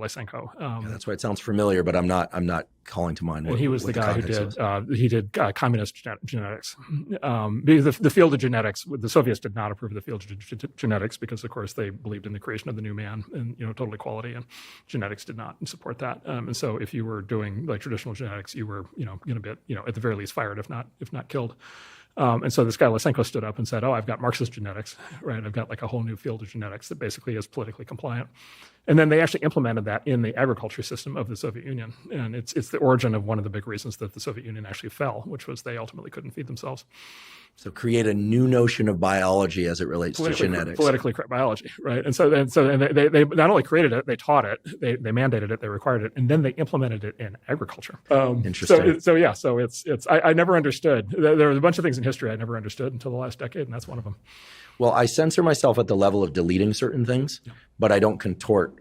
Lysenko. Yeah, that's why it sounds familiar, but I'm not calling to mind. And he was the guy who did communist genetics. Because the field of genetics, the Soviets did not approve of the field of genetics because, of course, they believed in the creation of the new man and total equality, and genetics did not support that. And so, if you were doing like traditional genetics, you were going to be at the very least fired, if not killed. And so this guy Lysenko stood up and said, I've got Marxist genetics, right? I've got like a whole new field of genetics that basically is politically compliant. And then they actually implemented that in the agriculture system of the Soviet Union. And it's the origin of one of the big reasons that the Soviet Union actually fell, which was they ultimately couldn't feed themselves. So create a new notion of biology as it relates to genetics. Politically correct biology, right? And so they not only created it, they taught it, they mandated it, they required it, and then they implemented it in agriculture. Interesting. So it's I never understood. There was a bunch of things in history I never understood until the last decade, and that's one of them. Well, I censor myself at the level of deleting certain things, but I don't contort